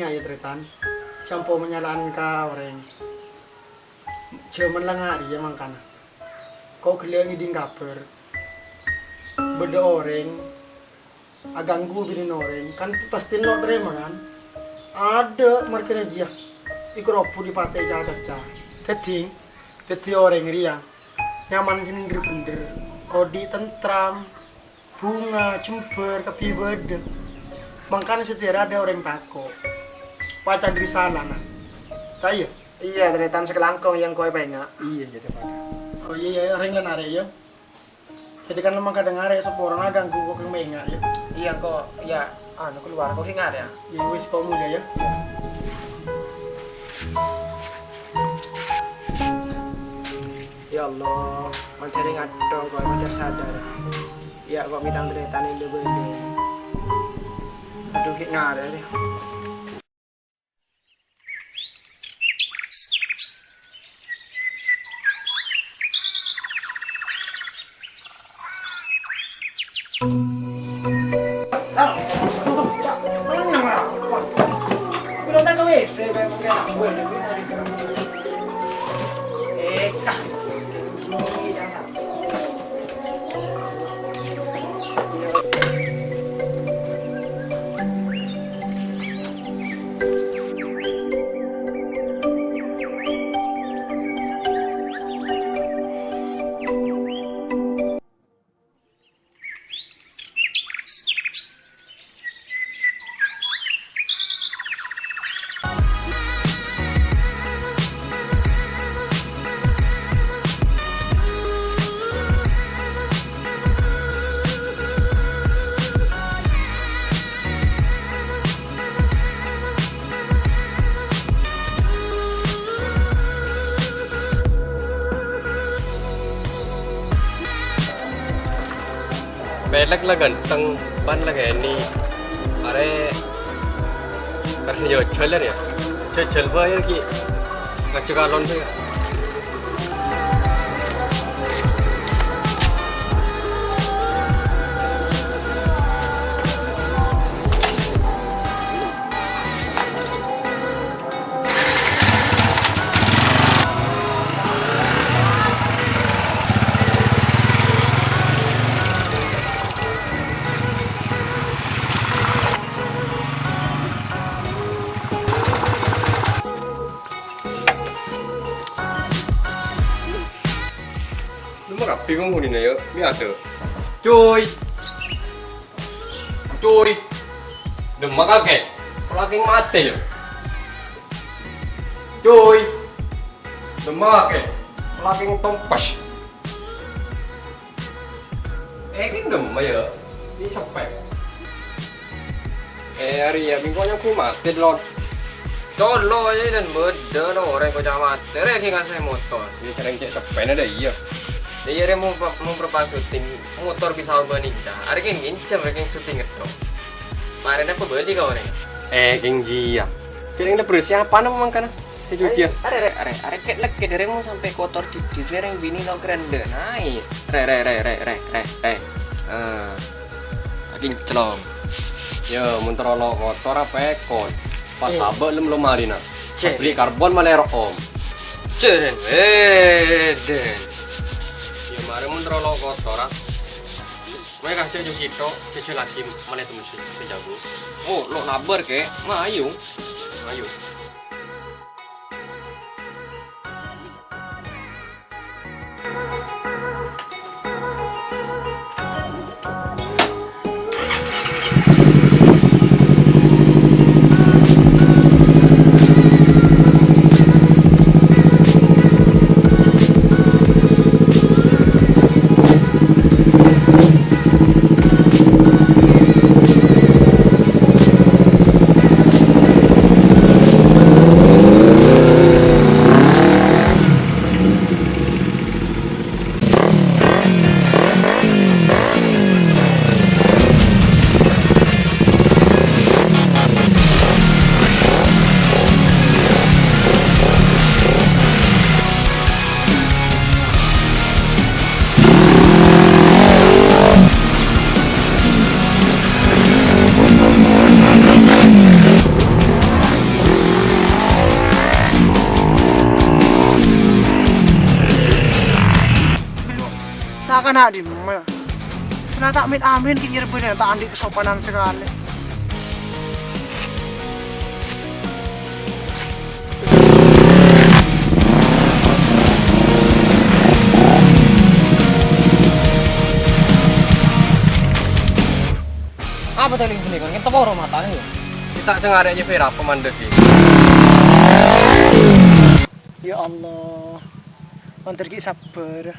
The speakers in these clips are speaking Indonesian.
menga ya tretan. Sampo menyalaan ka orang. Cuman lah ngari ya mangkana. Kau keliang iding kaper. Beda orang. Aganggu binin orang. Kan pasti lo terima kan. Ada markanya dia. Ikropu di pantai caca. Jadi orang riang. Nyaman sendiri bener. Odi tentram. Bunga, jember, kepi beda. Makanya setiap ada orang takut. Pacar dari sana nak. Tahu? Iya, ternyata sekelangkong yang kau pengen. Iya jadi pada. Oh iya orang lain are ya. Jadi kan memang kadang are seporang ganggu kok menga ya. Iya kok, ya anu keluar kok hingar ya. Ya wis kau mulia ya. Ya Allah, materi ngadong kok materi sadar. Ya kok mitang ternyata ini beli. Aduh hingar ya. Pilotan ke WC, kayak gue kah, jangan sampai. Pelek lah ganteng, pan lah kayak ini. Are karena jualan ya, jual bayar ki, ngacak kalon sih. Bingung ini ya, ini ada. Cuy, demak kakek, lagi mati ya. Cuy, demak kakek, lagi tompas. Ini demak ya, ini sampai. Hari ya, minggunya aku mati lon. Colo aja dan beda dong orang kau mati. Reki ngasih motor, ini sering cek sampai ada iya. Dia mau perpan syuting motor bisa ubah ninja. Ada yang ngincam, ada yang syuting itu. Kemarin aku beli kau nih. Geng Jia. Jadi ini persiapan apa kan? Sejuta. Are kayak lek dari mau sampai kotor di yang bini lo keren deh. Nice. Re. Lagi celong. Ya, motor lo kotor apa ekon? Pas abah lo marina. Beli karbon malah om. Ceren. Mari mun terlalu kotor, mereka kasih juga kita, kecil lagi mana itu mesti sejago. Oh, lo nabar ke? Mayu. anak di rumah. Ternyata amin kikir bener tak andi kesopanan sekali. Apa tuh lingkungan kan? Kita bawa matanya ya. Kita sengaja aja Vera pemandek ini. Ya Allah. Mantar ki sabar.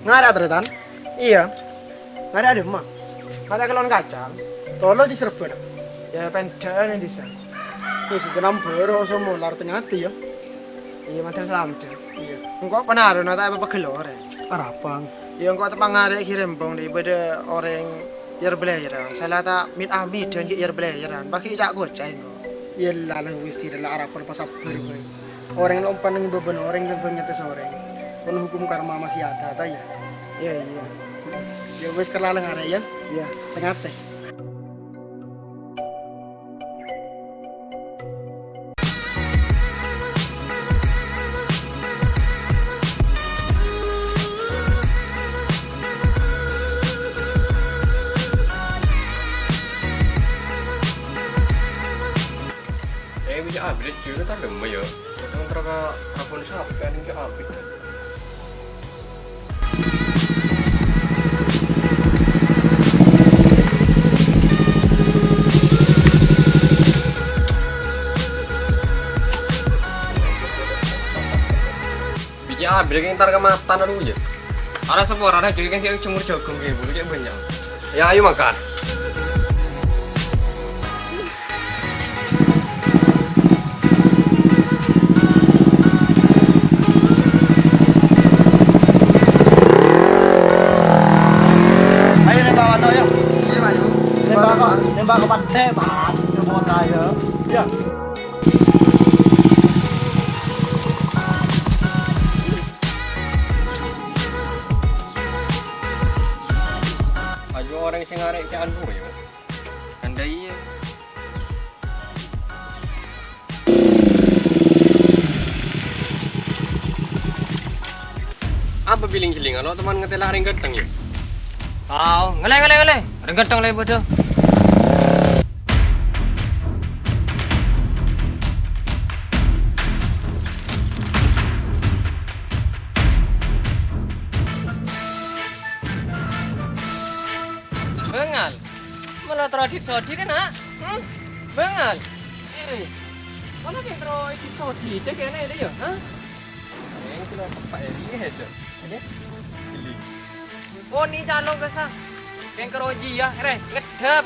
Nggak ada teretan? Iya. Nggak ada mah. Nggak ada kelon kacang. Tolo di Serban. Ya pencen di sana. Wis tenambero semua lar tengati ya. Iya mantan selamat. Iya. Engkau penaruh nata apa kelor ya? Arapang. Iya engkau tepang ada kirim bong di pada orang yer belajaran. Salah tak mit amit dan yer belajaran. Bagi cak goceng kok. Yalla lah wis tidak lah arapang pas sabar kowe. Orang yang umpan nang beban orang yang tentunya tes orang. Kalau hukum karma masih ada ta ya. Iya iya. Ya wis kelalang are ya. Iya. Tengate. Bisa update juga tak demi ya. Kadang terka akun sampai ada yang update. Bisa update yang tar kematan aduh ya. Ada sepor ada juga yang cemur jagung kayak bulu kayak banyak. Ya ayo makan. Nembak ke pantai, Pak. Semua saya. Ya. Ayo orang sing arek ke anu yo. Andai ya. Apa biling-bilingan lo teman ngetelah ring gedeng ya? Tahu, ngele. Rengetang le bodoh. Bengal. Malah tradit sodi kan, ha? Bengal. Mana kayak tradit sodi cek kene ada ya, ha? Yang kilo tepak ini aja. Ini. Oh, ni calon ke sa. Keng keroji ya, ngedep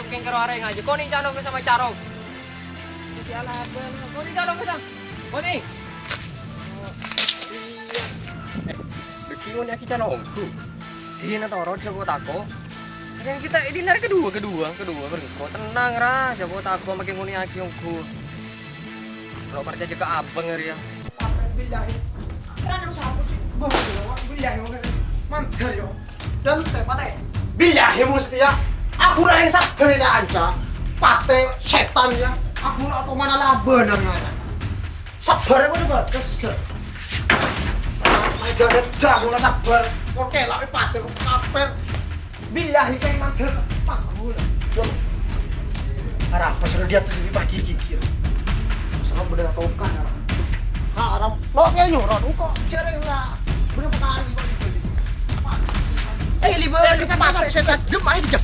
keng kero areng aja. Kau ni calon ke sama carong. Jadi alaban. Kau ni calon ke sama. Kau ni. Iya. Bekimu ni aki calon. Dia nak taruh jago tako. Yang kita ini hari kedua berko tenang ra jago tako makin nguni aki ongku. Kalau kerja juga abang hari ya. Billahi. Kan siapa sih? Billahi mantar yo. Dan pate. Billahi mesti ya. Aku ora yang sabar ya anca. Pate setan ya. Aku ora kok mana lah bener ngara. Sabar apa coba kesel. Aja dah ora sabar. Kok kelak pate kok kaper. Billahi kayak mantar. Aku yo. Arah pas dia tuh pagi kikir. Sama bener atau kan arah. Haram. Lo kayak nyuron kok cereng lah. Bener sekali kok. Liber kita pasar setan dem aja dijak.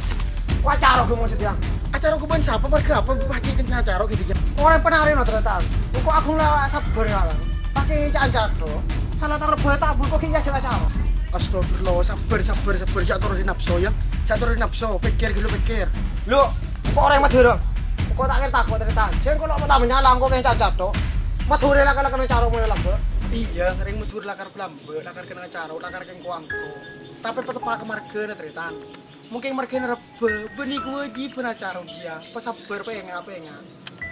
Acara gue maksudnya. Acara gue ban siapa marga apa pakai kencang acara gitu ya. Orang penari no ternyata. Kok aku lah sabar ya. Pakai cacat tuh. Salah taruh buat tabur kok kayaknya acara. Astagfirullah, sabar ya turun di nafsu ya. Jangan turun di nafsu, pikir gitu pikir. Lu kok orang Madura? Kok tak ngerti takut ternyata. Jangan kalau mau namanya langkau kayak cacat tuh. Madura lah kalau kena cara mulai lambe. Iya, sering Madura lakar pelambe, lakar kena acara, lakar keng kuangku. Tapi petapa ke marga na tretan. Mungkin mereka rebe, benih gue di penacara dia, pesabar pengen.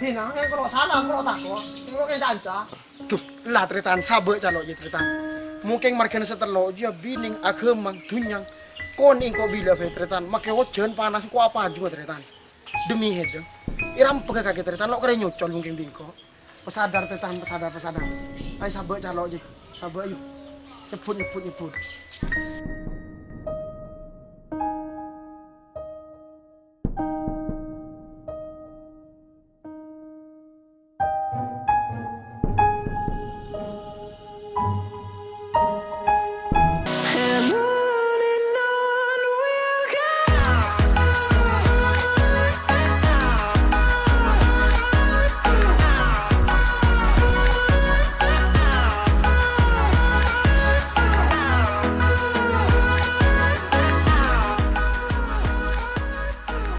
Tina, yang kalau sana kalau takut, yang kalau kayak anca. Duh, lah teritan sabar calok je teritan. Mungkin mereka setelok dia bining agemang dunyang. Kon ingko bila be teritan, make wajan panas ku apa juga teritan. Demi hedo. Iram pega kaki teritan lo keren nyocol mungkin bingko. Pesadar teritan, pesadar. Ayo sabar calok je. Sabar yuk. Nyebut.